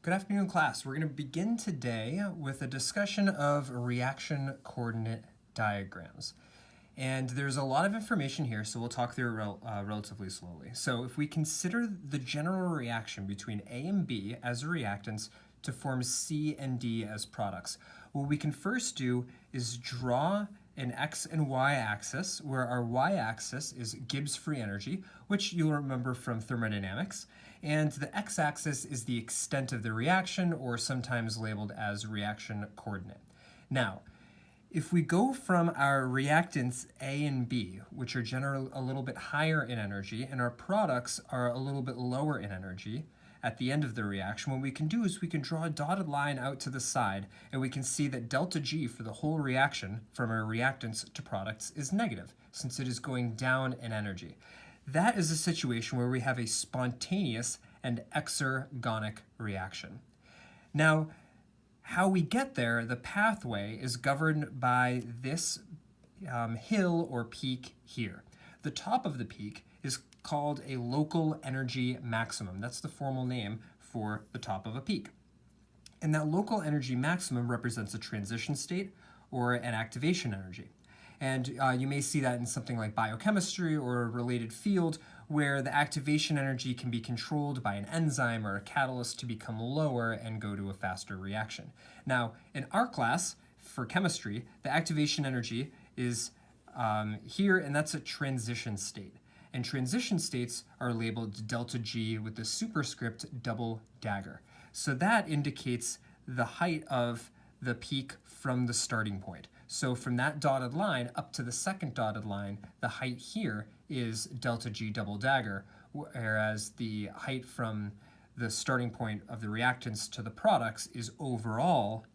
Good afternoon, class. We're going to begin today with a discussion of reaction coordinate diagrams. And there's a lot of information here, so we'll talk through it relatively slowly. So if we consider the general reaction between A and B as reactants to form C and D as products, what we can first do is draw an x and y axis, where our y-axis is Gibbs free energy, which you'll remember from thermodynamics, and the x-axis is the extent of the reaction, or sometimes labeled as reaction coordinate. Now, if we go from our reactants A and B, which are generally a little bit higher in energy, and our products are a little bit lower in energy, at the end of the reaction, what we can do is we can draw a dotted line out to the side, and we can see that delta G for the whole reaction from our reactants to products is negative, since it is going down in energy. That is a situation where we have a spontaneous and exergonic reaction. Now, how we get there, the pathway is governed by this hill or peak here. The top of the peak is called a local energy maximum. That's the formal name for the top of a peak. And that local energy maximum represents a transition state or an activation energy. And you may see that in something like biochemistry or a related field where the activation energy can be controlled by an enzyme or a catalyst to become lower and go to a faster reaction. Now, in our class, for chemistry, the activation energy is here, and that's a transition state. And transition states are labeled delta G with the superscript double dagger. So that indicates the height of the peak from the starting point. So from that dotted line up to the second dotted line, the height here is delta G double dagger, whereas the height from the starting point of the reactants to the products is overall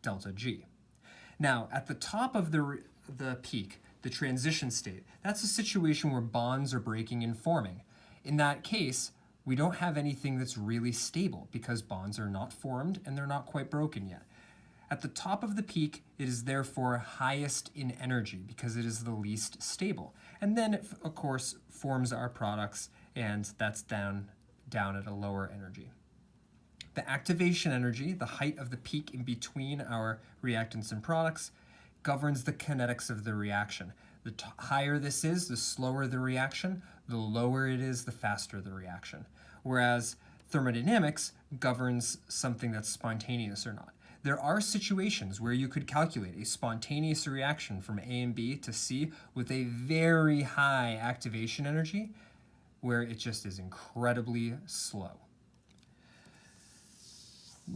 delta G. Now, at the top of the peak, the transition state, that's a situation where bonds are breaking and forming. In that case, we don't have anything that's really stable because bonds are not formed and they're not quite broken yet. At the top of the peak, it is therefore highest in energy because it is the least stable. And then it, of course, forms our products, and that's down at a lower energy. The activation energy, the height of the peak in between our reactants and products, governs the kinetics of the reaction. The higher this is, the slower the reaction. The lower it is, the faster the reaction. Whereas thermodynamics governs something that's spontaneous or not. There are situations where you could calculate a spontaneous reaction from A and B to C with a very high activation energy, where it just is incredibly slow.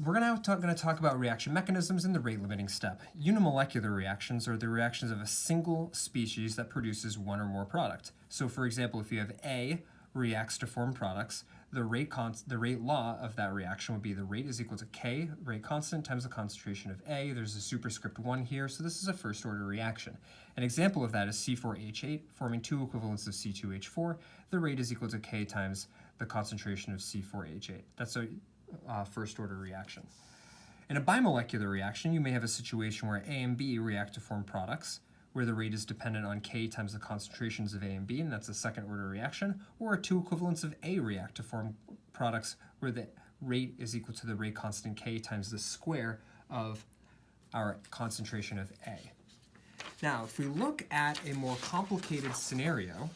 We're now going to talk about reaction mechanisms in the rate-limiting step. Unimolecular reactions are the reactions of a single species that produces one or more product. So for example, if you have A reacts to form products, the rate law of that reaction would be the rate is equal to K, rate constant, times the concentration of A. There's a superscript 1 here, so this is a first-order reaction. An example of that is C4H8 forming two equivalents of C2H4. The rate is equal to K times the concentration of C4H8. That's a first-order reaction. In a bimolecular reaction, you may have a situation where A and B react to form products, where the rate is dependent on K times the concentrations of A and B, and that's a second-order reaction, or two equivalents of A react to form products where the rate is equal to the rate constant K times the square of our concentration of A. Now, if we look at a more complicated scenario,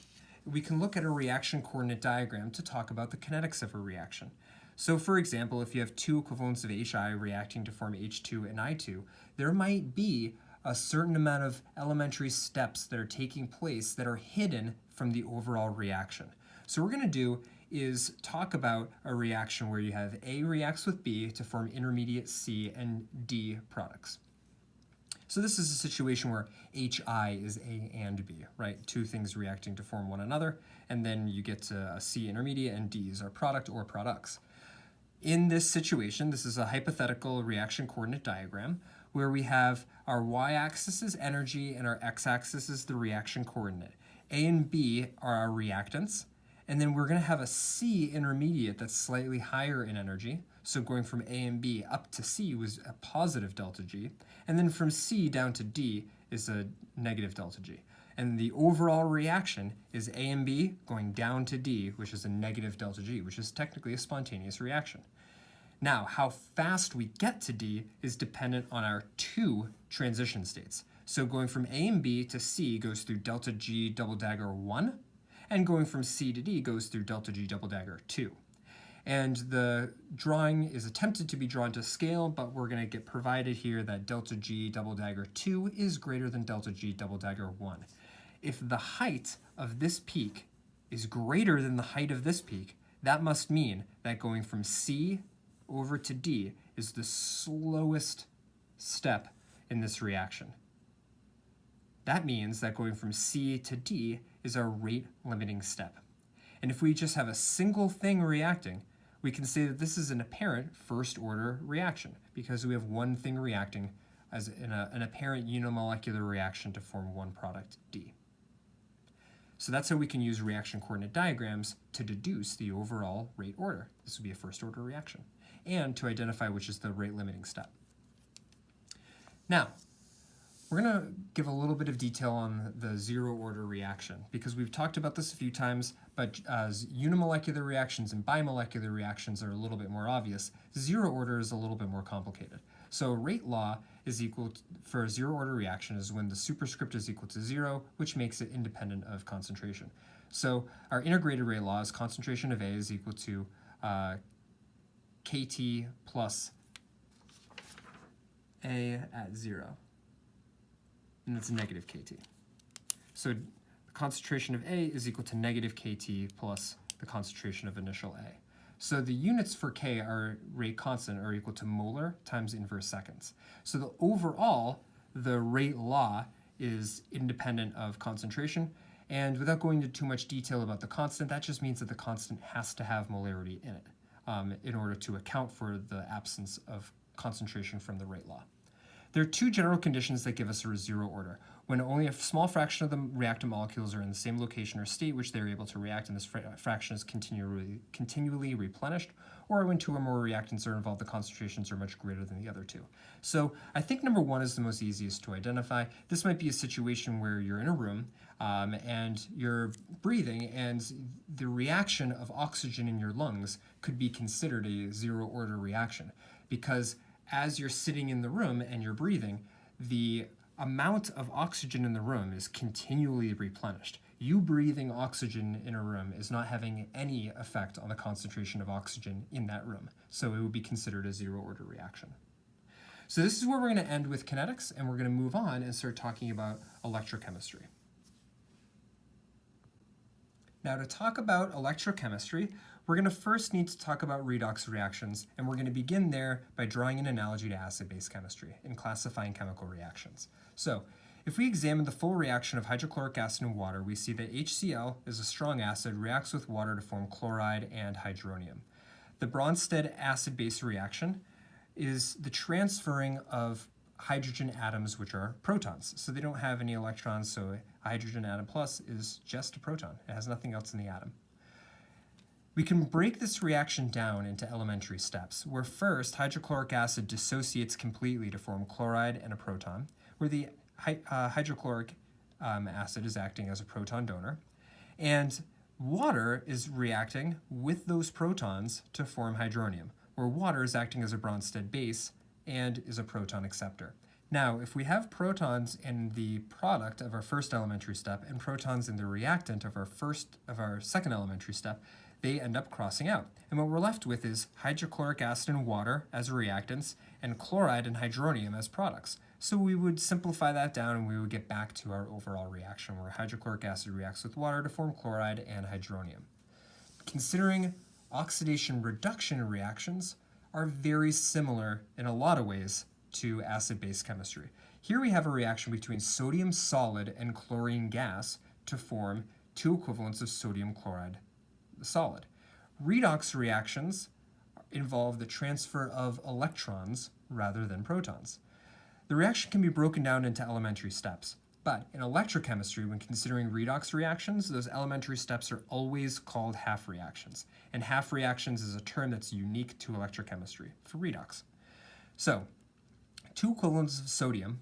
we can look at a reaction coordinate diagram to talk about the kinetics of a reaction. So for example, if you have two equivalents of HI reacting to form H2 and I2, there might be a certain amount of elementary steps that are taking place that are hidden from the overall reaction. So what we're going to do is talk about a reaction where you have A reacts with B to form intermediate C and D products. So this is a situation where HI is A and B, right? Two things reacting to form one another, and then you get to a C intermediate, and D is our product or products. In this situation, this is a hypothetical reaction coordinate diagram where we have our y-axis is energy and our x-axis is the reaction coordinate. A and B are our reactants, and then we're going to have a C intermediate that's slightly higher in energy. So going from A and B up to C was a positive delta G, and then from C down to D is a negative delta G. And the overall reaction is A and B going down to D, which is a negative delta G, which is technically a spontaneous reaction. Now, how fast we get to D is dependent on our two transition states. So going from A and B to C goes through delta G double dagger 1, and going from C to D goes through delta G double dagger 2. And the drawing is attempted to be drawn to scale, but we're going to get provided here that delta G double dagger 2 is greater than delta G double dagger 1. If the height of this peak is greater than the height of this peak, that must mean that going from C over to D is the slowest step in this reaction. That means that going from C to D is our rate limiting step. And if we just have a single thing reacting, we can say that this is an apparent first order reaction because we have one thing reacting as in an apparent unimolecular reaction to form one product D. So that's how we can use reaction coordinate diagrams to deduce the overall rate order. This would be a first order reaction, and to identify which is the rate limiting step. Now, we're going to give a little bit of detail on the zero order reaction because we've talked about this a few times, but as unimolecular reactions and bimolecular reactions are a little bit more obvious, zero order is a little bit more complicated. So rate law is equal to, for a zero order reaction is when the superscript is equal to 0, which makes it independent of concentration. So our integrated rate law is concentration of A is equal to KT plus A at 0. And that's negative KT. So the concentration of A is equal to negative KT plus the concentration of initial A. So the units for K, our rate constant, are equal to molar times inverse seconds. So the overall, the rate law is independent of concentration. And without going into too much detail about the constant, that just means that the constant has to have molarity in it in order to account for the absence of concentration from the rate law. There are two general conditions that give us a zero order. When only a small fraction of the reactant molecules are in the same location or state which they are able to react and this fraction is continually replenished, or when two or more reactants are involved, the concentrations are much greater than the other two. So I think number one is the most easiest to identify. This might be a situation where you're in a room and you're breathing and the reaction of oxygen in your lungs could be considered a zero order reaction because as you're sitting in the room and you're breathing, the amount of oxygen in the room is continually replenished. You breathing oxygen in a room is not having any effect on the concentration of oxygen in that room. So it would be considered a zero order reaction. So this is where we're going to end with kinetics, and we're going to move on and start talking about electrochemistry. Now to talk about electrochemistry, we're going to first need to talk about redox reactions, and we're going to begin there by drawing an analogy to acid-base chemistry and classifying chemical reactions. So, if we examine the full reaction of hydrochloric acid and water, we see that HCl is a strong acid, reacts with water to form chloride and hydronium. The Bronsted acid-base reaction is the transferring of hydrogen atoms, which are protons. So they don't have any electrons, so a hydrogen atom plus is just a proton. It has nothing else in the atom. We can break this reaction down into elementary steps, where first hydrochloric acid dissociates completely to form chloride and a proton, where the hydrochloric acid is acting as a proton donor, and water is reacting with those protons to form hydronium, where water is acting as a Bronsted base and is a proton acceptor. Now, if we have protons in the product of our first elementary step and protons in the reactant of our second elementary step, they end up crossing out. And what we're left with is hydrochloric acid and water as reactants and chloride and hydronium as products. So we would simplify that down and we would get back to our overall reaction where hydrochloric acid reacts with water to form chloride and hydronium. Considering oxidation reduction reactions are very similar in a lot of ways to acid-base chemistry. Here we have a reaction between sodium solid and chlorine gas to form two equivalents of sodium chloride solid. Redox reactions involve the transfer of electrons rather than protons. The reaction can be broken down into elementary steps, but in electrochemistry, when considering redox reactions, those elementary steps are always called half reactions, and half reactions is a term that's unique to electrochemistry for redox. So, two equivalents of sodium,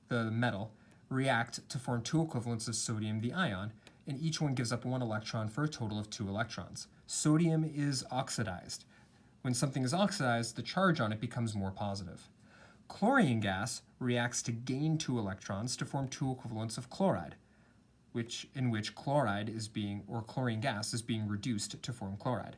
the metal, react to form two equivalents of sodium, the ion, and each one gives up one electron for a total of 2 electrons. Sodium is oxidized. When something is oxidized, the charge on it becomes more positive. Chlorine gas reacts to gain 2 electrons to form 2 equivalents of chloride, in which chloride is being, or chlorine gas is being reduced to form chloride.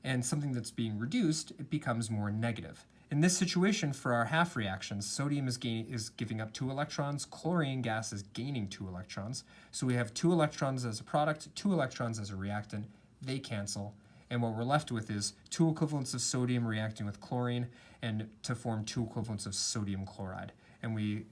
And something that's being reduced, it becomes more negative. In this situation, for our half reactions, sodium is giving up 2 electrons, chlorine gas is gaining 2 electrons. So we have 2 electrons as a product, 2 electrons as a reactant. They cancel. And what we're left with is 2 equivalents of sodium reacting with chlorine and to form 2 equivalents of sodium chloride. And we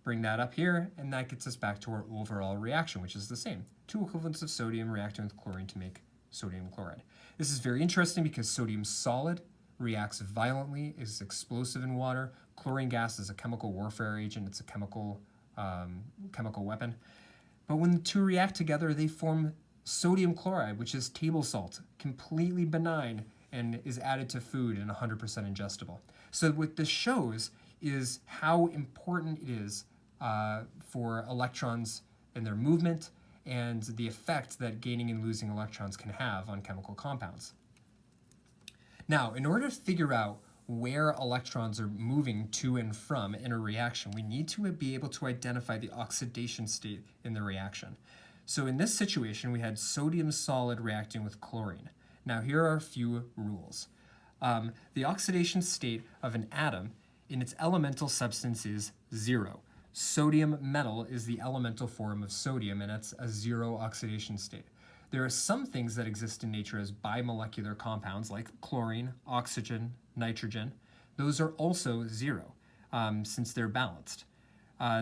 bring that up here, and that gets us back to our overall reaction, which is the same. 2 equivalents of sodium reacting with chlorine to make sodium chloride. This is very interesting because sodium solid reacts violently, is explosive in water. Chlorine gas is a chemical warfare agent. It's a chemical weapon. But when the two react together, they form sodium chloride, which is table salt, completely benign and is added to food and 100% ingestible. So what this shows is how important it is for electrons and their movement and the effect that gaining and losing electrons can have on chemical compounds. Now, in order to figure out where electrons are moving to and from in a reaction, we need to be able to identify the oxidation state in the reaction. So in this situation, we had sodium solid reacting with chlorine. Now, here are a few rules. The oxidation state of an atom in its elemental substance is 0. Sodium metal is the elemental form of sodium, and it's a 0 oxidation state. There are some things that exist in nature as bimolecular compounds like chlorine, oxygen, nitrogen. Those are also 0 since they're balanced.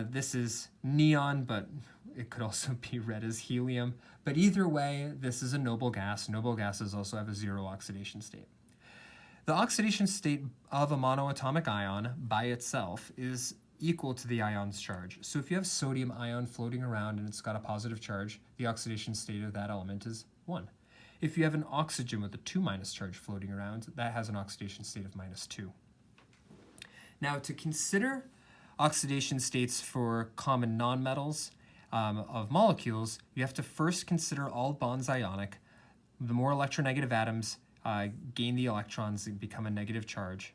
This is neon, but it could also be read as helium. But either way, this is a noble gas. Noble gases also have a 0 oxidation state. The oxidation state of a monoatomic ion by itself is equal to the ion's charge. So if you have sodium ion floating around and it's got a positive charge, the oxidation state of that element is 1. If you have an oxygen with a 2- charge floating around, that has an oxidation state of -2. Now, to consider oxidation states for common nonmetals of molecules, you have to first consider all bonds ionic. The more electronegative atoms gain the electrons and become a negative charge.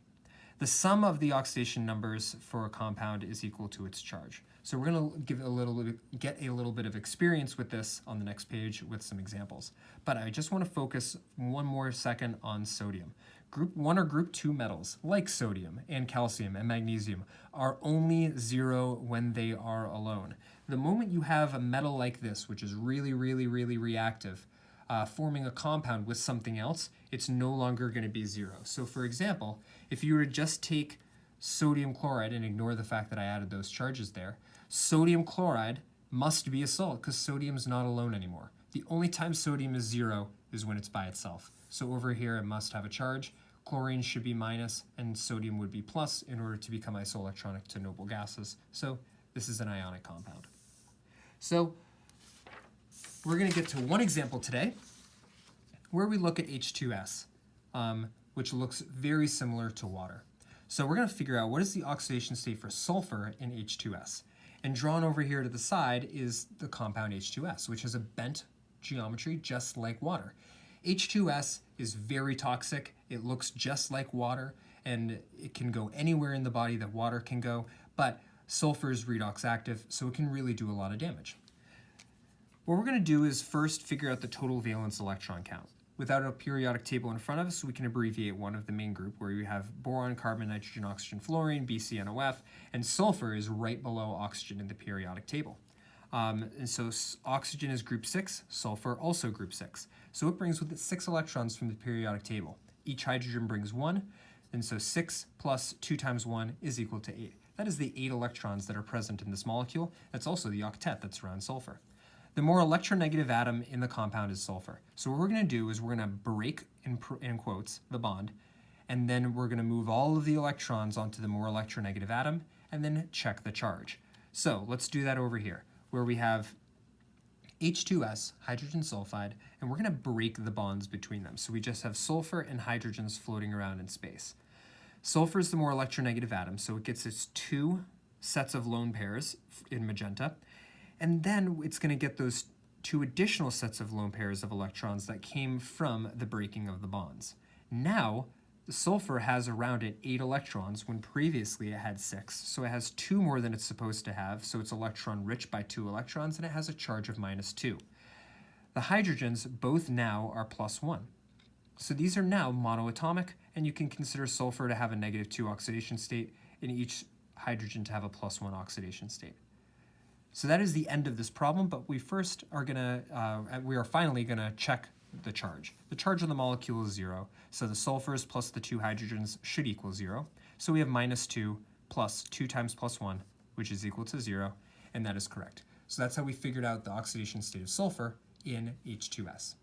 The sum of the oxidation numbers for a compound is equal to its charge. So we're going to get a little bit of experience with this on the next page with some examples. But I just want to focus one more second on sodium. Group 1 or group 2 metals, like sodium and calcium and magnesium, are only 0 when they are alone. The moment you have a metal like this, which is really reactive, forming a compound with something else, it's no longer going to be 0. So for example, if you were to just take sodium chloride and ignore the fact that I added those charges there, sodium chloride must be a salt because sodium is not alone anymore. The only time sodium is 0 is when it's by itself. So over here it must have a charge. Chlorine should be minus and sodium would be plus in order to become isoelectronic to noble gases. So this is an ionic compound. So we're going to get to one example today where we look at H2S, which looks very similar to water. So we're going to figure out what is the oxidation state for sulfur in H2S. And drawn over here to the side is the compound H2S, which has a bent geometry just like water. H2S is very toxic. It looks just like water, and it can go anywhere in the body that water can go, but sulfur is redox active, so it can really do a lot of damage. What we're going to do is first figure out the total valence electron count. Without a periodic table in front of us, we can abbreviate one of the main group where we have boron, carbon, nitrogen, oxygen, fluorine, BCNOF, and sulfur is right below oxygen in the periodic table. And so oxygen is group 6, sulfur also group 6. So it brings with it 6 electrons from the periodic table. Each hydrogen brings 1, and so 6 plus 2 times 1 is equal to 8. That is the 8 electrons that are present in this molecule. That's also the octet that's around sulfur. The more electronegative atom in the compound is sulfur. So what we're going to do is we're going to break, in quotes, the bond, and then we're going to move all of the electrons onto the more electronegative atom, and then check the charge. So let's do that over here, where we have H2S, hydrogen sulfide, and we're going to break the bonds between them. So we just have sulfur and hydrogens floating around in space. Sulfur is the more electronegative atom, so it gets its 2 sets of lone pairs in magenta, and then it's going to get those 2 additional sets of lone pairs of electrons that came from the breaking of the bonds. Now, The sulfur has around it 8 electrons when previously it had 6, so it has 2 more than it's supposed to have, so it's electron rich by 2 electrons, and it has a charge of -2. The hydrogens both now are +1. So these are now monoatomic, and you can consider sulfur to have a -2 oxidation state and each hydrogen to have a +1 oxidation state. So that is the end of this problem, but we are finally gonna check the charge. The charge of the molecule is 0, so the sulfurs plus the 2 hydrogens should equal 0. So we have -2 plus 2 times +1, which is equal to 0, and that is correct. So that's how we figured out the oxidation state of sulfur in H2S.